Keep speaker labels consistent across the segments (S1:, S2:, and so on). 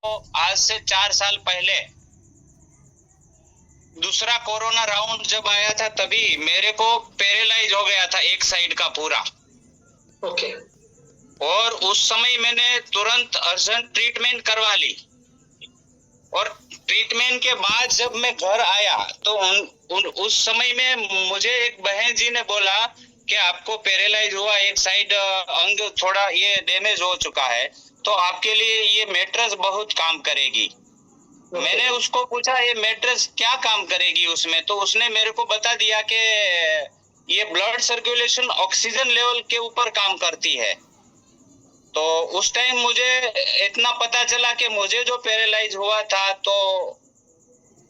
S1: आज से 4 साल पहले दूसरा कोरोना राउंड जब आया था, तभी मेरे को पैरालाइज हो गया था एक साइड का पूरा।
S2: ओके।
S1: और उस समय मैंने तुरंत अर्जेंट ट्रीटमेंट करवा ली। और ट्रीटमेंट के बाद जब मैं घर आया तो उस समय में मुझे एक बहन जी ने बोला कि आपको पैरालाइज हुआ, एक साइड अंग थोड़ा ये डैमेज हो चुका है, तो आपके लिए ये मैट्रेस बहुत काम करेगी। मैंने उसको पूछा ये मैट्रेस क्या काम करेगी उसमें, तो उसने मेरे को बता दिया कि ये ब्लड सर्कुलेशन, ऑक्सीजन लेवल के ऊपर काम करती है। तो उस टाइम मुझे इतना पता चला कि मुझे जो पैरालाइज हुआ था, तो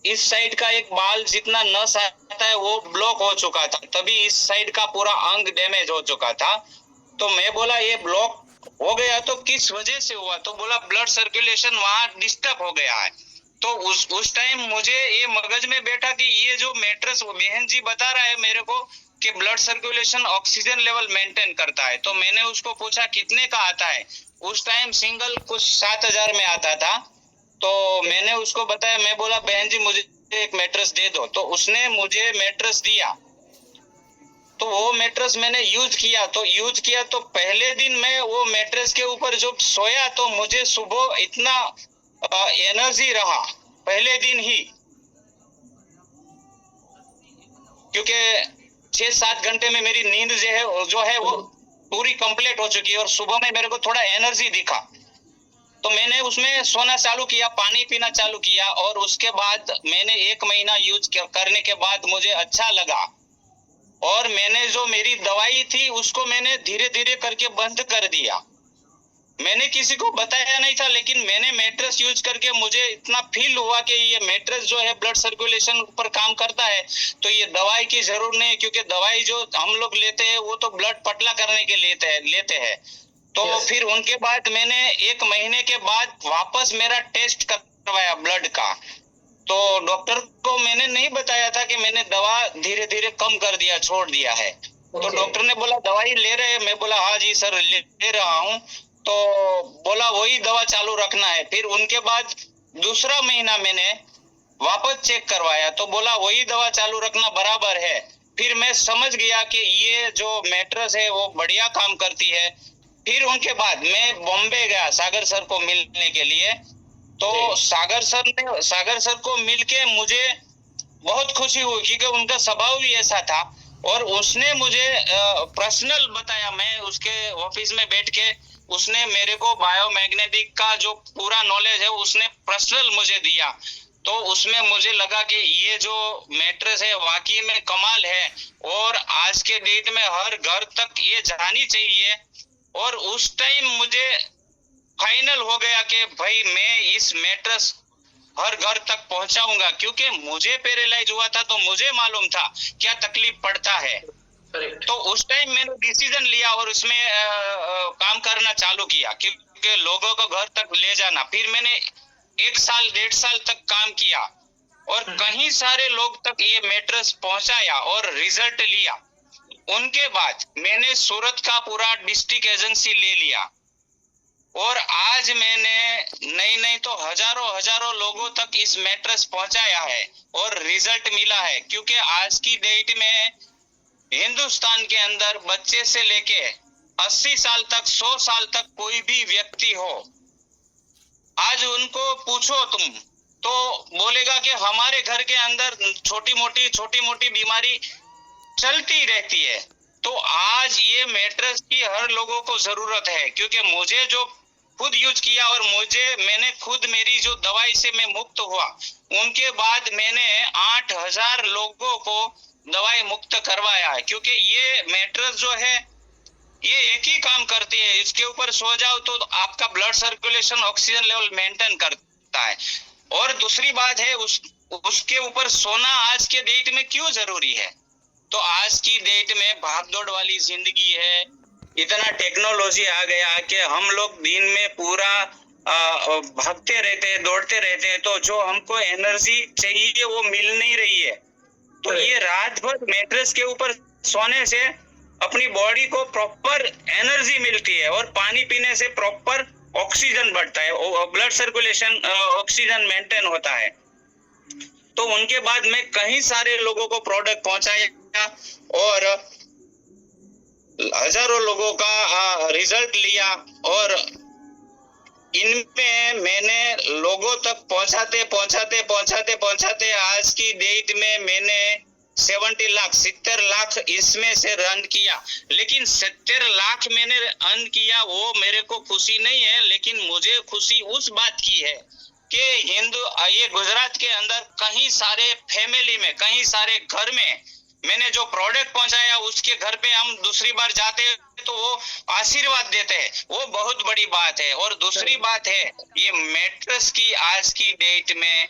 S1: इस साइड का एक बाल जितना नस आता है वो ब्लॉक हो चुका था, तभी इस साइड का पूरा अंग डैमेज हो चुका था। तो मैं बोला ये ब्लॉक हो गया तो किस वजह से हुआ, तो बोला ब्लड सर्कुलेशन वहां डिस्टर्ब हो गया है। तो उस टाइम मुझे ये मगज में बैठा कि ये जो मैट्रेस बहन जी बता रहा है मेरे को कि blood circulation, oxygen level maintain करता है, तो मैंने उसको पूछा कितने का आता है। उस टाइम सिंगल कुछ 7,000 में आता था। तो मैंने उसको बताया, मैं बोला बहन जी मुझे एक मैट्रेस दे दो, तो उसने मुझे मैट्रेस दिया। तो वो मैट्रेस मैंने यूज किया तो पहले दिन मैं वो मैट्रेस के ऊपर जब सोया तो मुझे सुबह इतना एनर्जी रहा पहले दिन ही, क्योंकि 6-7 घंटे में मेरी नींद जो है वो पूरी कंप्लीट हो चुकी है और सुबह में मेरे को थोड़ा एनर्जी दिखा। तो मैंने उसमें सोना चालू किया, पानी पीना चालू किया, और उसके बाद मैंने 1 महीना यूज करने के बाद मुझे अच्छा लगा। और मैंने जो मेरी दवाई थी उसको मैंने धीरे धीरे करके बंद कर दिया। मैंने किसी को बताया नहीं था, लेकिन मैंने मैट्रेस यूज करके मुझे इतना फील हुआ कि ये मैट्रेस जो है ब्लड सर्कुलेशन पर काम करता है, तो ये दवाई की जरूरत नहीं है, क्योंकि दवाई जो हम लोग लेते हैं वो तो ब्लड पतला करने के लेते हैं। तो फिर उनके बाद मैंने 1 महीने के बाद वापस मेरा टेस्ट करवाया ब्लड का। तो डॉक्टर को मैंने नहीं बताया था कि मैंने दवा धीरे धीरे कम कर दिया, छोड़ दिया है। तो डॉक्टर ने बोला दवाई ले रहे हैं, मैं बोला हाँ जी सर ले रहा हूँ। तो बोला वही दवा चालू रखना है। फिर उनके बाद दूसरा महीना मैंने वापस चेक करवाया तो बोला वही दवा चालू रखना बराबर है। फिर मैं समझ गया कि ये जो मैट्रेस है वो बढ़िया काम करती है। फिर उनके बाद मैं बॉम्बे गया सागर सर को मिलने के लिए। तो सागर सर को मिलके मुझे बहुत खुशी हुई, क्योंकि उनका स्वभाव भी ऐसा था। और उसने मुझे पर्सनल बताया, मैं उसके ऑफिस में बैठ के उसने मेरे को बायोमैग्नेटिक का जो पूरा नॉलेज है उसने पर्सनल मुझे दिया। तो उसमें मुझे लगा कि ये जो मैट्रेस है वाकई में कमाल है, और आज के डेट में हर घर तक ये जानी चाहिए। और उस टाइम मुझे फाइनल हो गया कि भाई मैं इस मैट्रेस हर घर तक पहुंचाऊंगा, क्योंकि मुझे पैरालाइज हुआ था तो मुझे मालूम था क्या तकलीफ पड़ता है। तो उस टाइम मैंने डिसीजन लिया और उसमें काम करना चालू किया, क्योंकि लोगों को घर तक ले जाना। फिर मैंने 1 साल 1.5 साल तक काम किया और कहीं सारे लोग तक ये मैट्रेस पहुंचाया और रिजल्ट लिया। उनके बाद मैंने सूरत का पूरा डिस्ट्रिक्ट एजेंसी ले लिया, और आज मैंने नहीं तो हजारों लोगों तक इस मैट्रेस पहुंचाया है और रिजल्ट मिला है। क्योंकि आज की डेट में हिंदुस्तान के अंदर बच्चे से लेके 80 साल तक, 100 साल तक कोई भी व्यक्ति हो, आज उनको पूछो तुम तो बोलेगा कि हमारे घर के अंदर छोटी मोटी बीमारी चलती रहती है। तो आज ये मैट्रेस की हर लोगों को जरूरत है, क्योंकि मुझे जो खुद यूज किया और मैंने खुद मेरी जो दवाई से मैं मुक्त हुआ, उनके बाद मैंने 8,000 लोगों को दवाई मुक्त करवाया है। क्योंकि ये मैट्रेस जो है ये एक ही काम करती है, इसके ऊपर सो जाओ तो आपका blood circulation, oxygen level maintain करता है। और दूसरी बात है उसके ऊपर सोना आज के डेट में क्यों जरूरी है, तो आज की डेट में भागदौड़ वाली जिंदगी है, इतना टेक्नोलॉजी आ गया कि हम लोग दिन में पूरा भागते रहते हैं, दौड़ते रहते हैं, तो जो हमको एनर्जी चाहिए वो मिल नहीं रही है। तो ये रात भर मैट्रेस के ऊपर सोने से अपनी बॉडी को प्रॉपर एनर्जी मिलती है और पानी पीने से प्रॉपर ऑक्सीजन बढ़ता है, ब्लड सर्कुलेशन, ऑक्सीजन मेंटेन होता है। तो उनके बाद मैं कई सारे लोगों को प्रोडक्ट पहुंचाया और हजारों लोगों का रिजल्ट लिया, और इनमें मैंने लोगों तक पहुंचाते पहुंचाते पहुंचाते पहुंचाते आज की डेट में मैंने 70 लाख इसमें से रन किया। लेकिन 70 लाख मैंने अर्न किया वो मेरे को खुशी नहीं है, लेकिन मुझे खुशी उस बात की है कि ये गुजरात के अंदर कहीं सारे फैमिली में, कहीं सारे घर में मैंने जो प्रोडक्ट पहुंचाया उसके घर पे हम दूसरी बार जाते हैं तो वो आशीर्वाद देते हैं, वो बहुत बड़ी बात है। और दूसरी बात है, ये मैट्रेस की आज की डेट में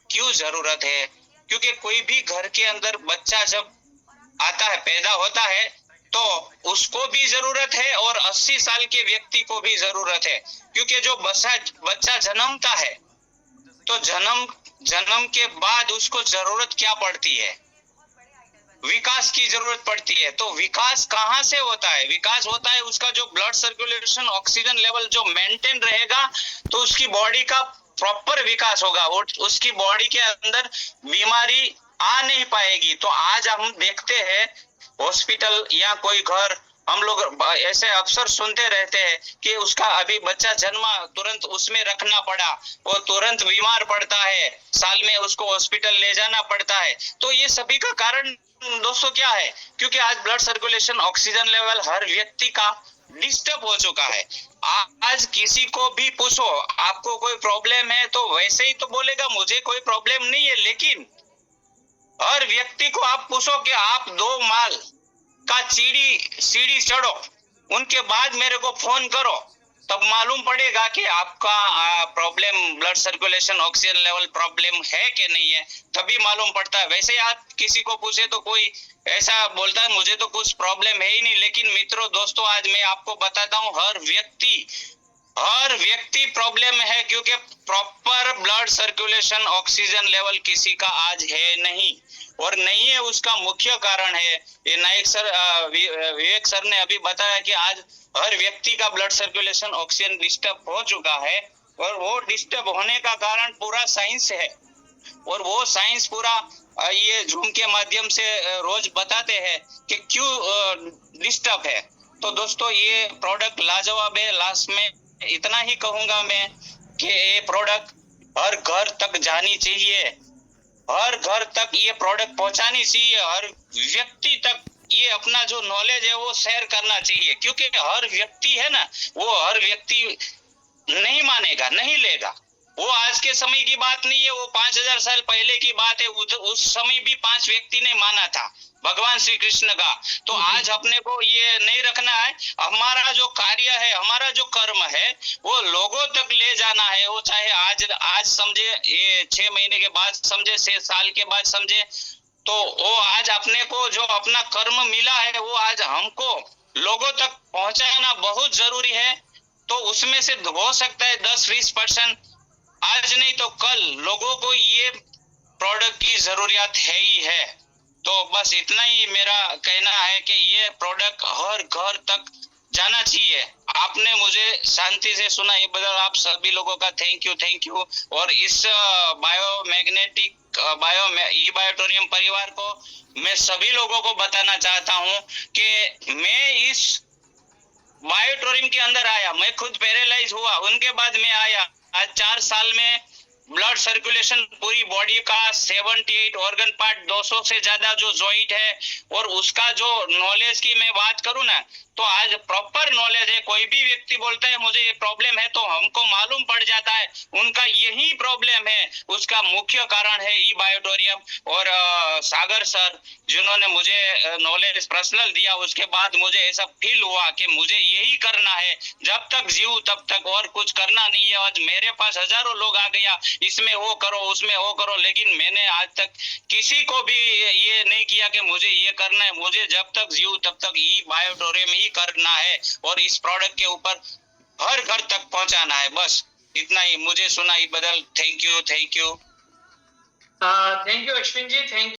S1: क्यों जरूरत है? क्योंकि कोई भी घर के अंदर बच्चा जब आता है, पैदा होता है, तो उसको भी जरूरत है और 80 साल के व्यक्ति को भी जरूरत है। क्योंकि जो बच्चा जन्मता है तो जन्म के बाद उसको जरूरत क्या पड़ती है? विकास की जरूरत पड़ती है। तो विकास कहाँ से होता है? विकास होता है उसका जो ब्लड सर्कुलेशन, ऑक्सीजन लेवल जो मेंटेन रहेगा तो उसकी बॉडी का प्रॉपर विकास होगा, उसकी बॉडी के अंदर बीमारी आ नहीं पाएगी। तो आज हम देखते हैं हॉस्पिटल या कोई घर, हम लोग ऐसे अक्सर सुनते रहते हैं कि उसका अभी बच्चा जन्मा, तुरंत उसमें रखना पड़ा, वो तुरंत बीमार पड़ता है, साल में उसको हॉस्पिटल ले जाना पड़ता है। तो ये सभी का कारण दोस्तों क्या है? क्योंकि आज ब्लड सर्कुलेशन, ऑक्सीजन लेवल हर व्यक्ति का डिस्टर्ब हो चुका है। आज किसी को भी पूछो आपको कोई प्रॉब्लम है तो वैसे ही तो बोलेगा मुझे कोई प्रॉब्लम नहीं है, लेकिन हर व्यक्ति को आप पूछो कि आप 2 माल का सीढ़ी चढ़ो, उनके बाद मेरे को फोन करो, तब मालूम पड़ेगा कि आपका problem, blood circulation, oxygen level problem है कि नहीं है, तभी मालूम पड़ता है। वैसे आप किसी को पूछे तो कोई ऐसा बोलता है मुझे तो कुछ प्रॉब्लम है ही नहीं। लेकिन मित्रों, दोस्तों, आज मैं आपको बताता हूँ हर व्यक्ति प्रॉब्लम है, क्योंकि proper blood circulation, oxygen level किसी का आज है नहीं, और नहीं है उसका मुख्य कारण है ये नायक सर, विवेक सर ने अभी बताया कि आज हर व्यक्ति का ब्लड सर्कुलेशन, ऑक्सीजन डिस्टर्ब हो चुका है, और वो डिस्टर्ब होने का कारण पूरा साइंस है, और वो साइंस पूरा ये जूम के माध्यम से रोज बताते हैं कि क्यों डिस्टर्ब है। तो दोस्तों, ये प्रोडक्ट लाजवाब है। लास्ट में इतना ही कहूंगा मैं कि ये प्रोडक्ट हर घर तक जानी चाहिए, हर घर तक ये प्रोडक्ट पहुंचानी चाहिए, हर व्यक्ति तक ये अपना जो नॉलेज है वो शेयर करना चाहिए। क्योंकि हर व्यक्ति है ना, वो हर व्यक्ति नहीं मानेगा, नहीं लेगा। वो आज के समय की बात नहीं है, वो 5000 साल पहले की बात है। उस समय भी 5 व्यक्ति ने माना था भगवान श्री कृष्ण का। तो आज अपने को ये नहीं रखना है। हमारा जो कार्य है, हमारा जो कर्म है, वो लोगों तक ले जाना है। वो चाहे आज समझे, ये 6 महीने के बाद समझे, 6 साल के बाद समझे, तो वो आज अपने को जो अपना कर्म मिला है वो आज हमको लोगों तक पहुंचाना बहुत जरूरी है। तो उसमें से हो सकता है 10-20% आज नहीं तो कल लोगों को ये प्रोडक्ट की जरूरत है ही है। तो बस इतना ही मेरा कहना है कि ये प्रोडक्ट हर घर तक जाना चाहिए। आपने मुझे शांति से सुना, ये बदल आप सभी लोगों का थैंक यू। और इस बायोमैग्नेटिक ई बायोटोरियम परिवार को मैं सभी लोगों को बताना चाहता हूँ कि मैं इस बायोटोरियम के अंदर आया, मैं खुद पैरालाइज हुआ, उनके बाद मैं आया। आज 4 साल में ब्लड सर्कुलेशन पूरी बॉडी का 78 ऑर्गन पार्ट, 200 से ज्यादा जो जॉइंट है, और उसका जो नॉलेज की मैं बात करूं ना, तो आज प्रॉपर नॉलेज है। कोई भी व्यक्ति बोलता है मुझे ये प्रॉब्लम है तो हमको मालूम पड़ जाता है उनका यही प्रॉब्लम है। उसका मुख्य कारण है ई बायोटोरियम। और सागर सर जिन्होंने मुझे नॉलेज पर्सनल दिया, उसके बाद मुझे ऐसा फील हुआ कि मुझे यही करना है, जब तक जीव तब तक, और कुछ करना नहीं है। आज मेरे पास हजारों लोग आ गया, इसमें वो करो, उसमें वो करो, लेकिन मैंने आज तक किसी को भी ये नहीं किया कि मुझे ये करना है। मुझे जब तक जीव तब तक ई बायोटोरियम ही करना है, और इस प्रोडक्ट के ऊपर हर घर तक पहुंचाना है। बस इतना ही। मुझे सुनाई बदल thank you.
S2: Thank you Ashwin ji, thank